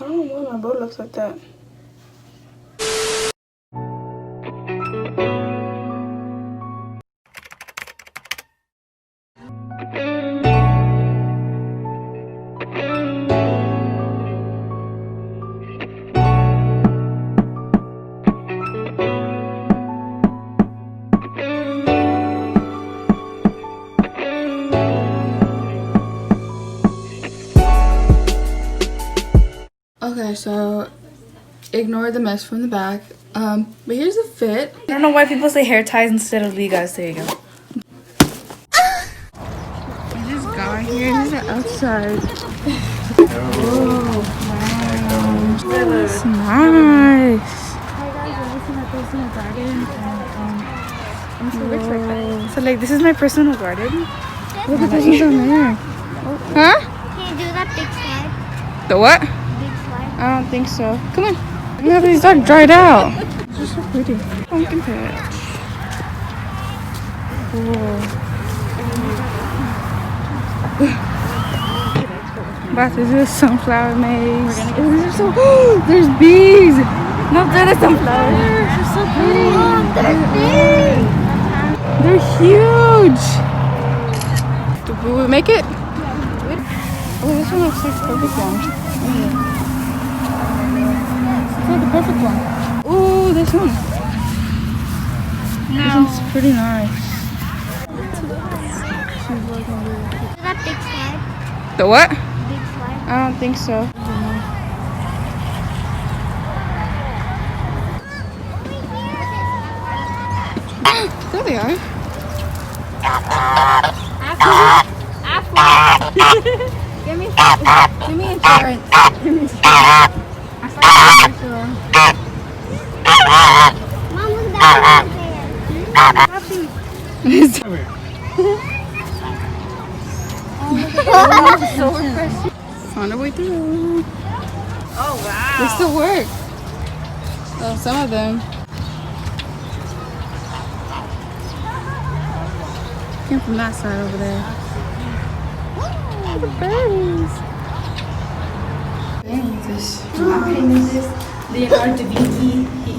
don't know why my boat looks like that. Okay, so ignore the mess from the back. But here's the fit. I don't know why people say hair ties instead of ligas. There you go. I just got here. This is outside. Oh, wow. It's nice. Hi guys, we're missing my personal garden, and I'm so rich like that. So like, this is my personal garden. Look at this down there. Huh? Can you do that big slide? The what? Big slide? I don't think so. Come on. Yeah, these are dried out. It's just so pretty. Pumpkin patch. Cool. About to do a sunflower maze. Oh, these are so. There's bees. No, they're the sunflowers. They're so pretty. Oh, they're big! They're huge. Will we make it? Oh, this one looks like the perfect one. It's like the perfect one. Oh, this one. This one's pretty nice. Do that big slide? The what? Big slide? I don't think so. There they are. Give me insurance. Give me insurance. Mom, look at that So refreshing. On our way through. Oh wow! They still work. Oh, some of them. Came from that side over there. Oh, the birds. This. I painted this. Leonardo da Vinci.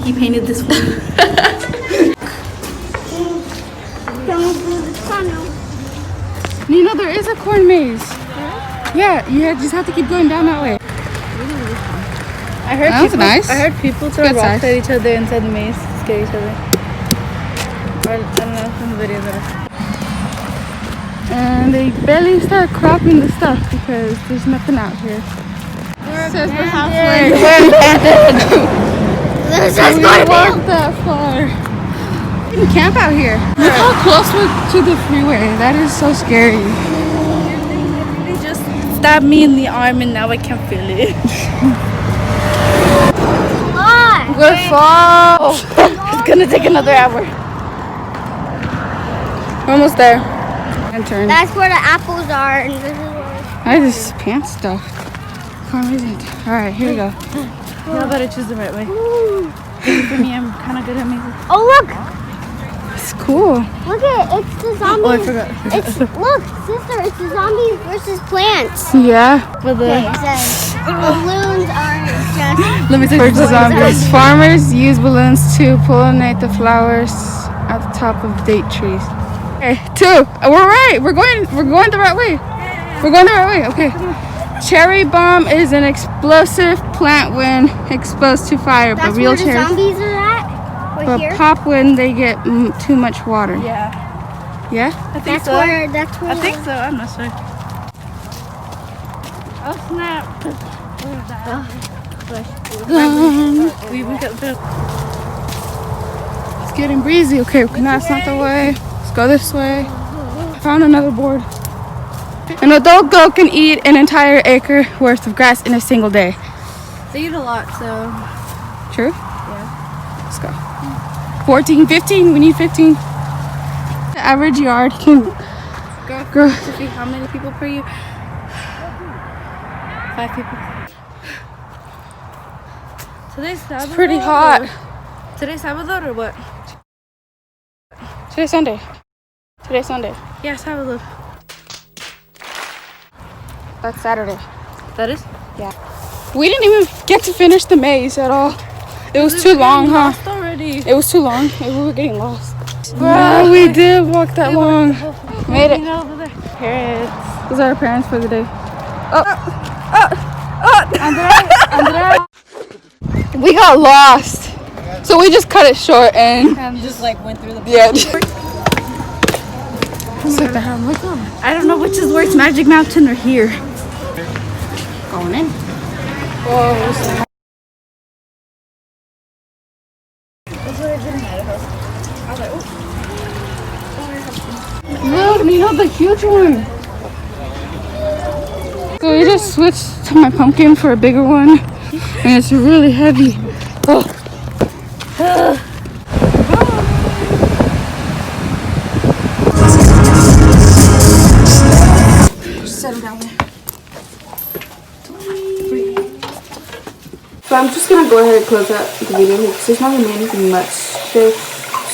He painted this for me. Don't do the tunnel. Nina, there is a corn maze. Yeah, just have to keep going down that way. I heard That was people. nice. I heard people throw Good rocks size. at each other inside the maze to scare each other. Or, I don't know from the video that. And they barely start cropping the stuff because there's nothing out here. It says we're halfway. This We is going to walked be. that far. You can camp out here. Look how close we're to the freeway. That is so scary. They just stabbed me in the arm and now I can't feel it. We're far. It's gonna take another hour. We're almost there. And turn. That's where the apples are, and this is where. I just pants stuff. Farm isn't. Alright, here we go. Now that I choose the right way. For me, I'm kind of good at mazes. Oh, look! It's cool. Look at it. It's the zombies. Oh, I forgot. It's, look, sister, it's the zombies versus plants. Yeah. For the It says balloons are just. let me take For this. zombies. Farmers use balloons to pollinate the flowers at the top of date trees. Okay, 2. We're right. We're going the right way. We're going the right way. Okay. Cherry bomb is an explosive plant when exposed to fire, That's but real where the cherries. zombies are at. Right But here. pop when they get too much water. Yeah, Yeah? I think That's so. where. That's where. I think so. I'm not sure. Oh snap! We even got the. It's getting breezy. Okay, that's not the way. Let's go this way. Found another board. An adult goat can eat an entire acre worth of grass in a single day. They eat a lot, so. True? Yeah. Let's go. 14, 15. We need 15. The average yard can grow. To see how many people per year? 5 people. Today's Sabbath. It's pretty hot. Today's Sabbath or what? Today's Sunday. Today's Sunday. Yeah, Sabbath. That's Saturday. That is? Yeah. We didn't even get to finish the maze at all. It was too long, huh? Already. It was too long. We were getting lost. Bro, we did walk that long. Made it. Over there. Parents. Those are our parents for the day. Andrea. We got lost. So we just cut it short and Just like went through the. yeah. I don't know which is worse, Magic Mountain or here. Going in. Look, you know the huge one. So we just switched to my pumpkin for a bigger one, and it's really heavy. Oh. Set him down there. So I'm just gonna go ahead and close out the video here because there's not gonna be anything much today.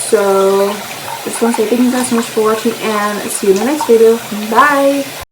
So I just want to say thank you guys so much for watching and see you in the next video. Bye!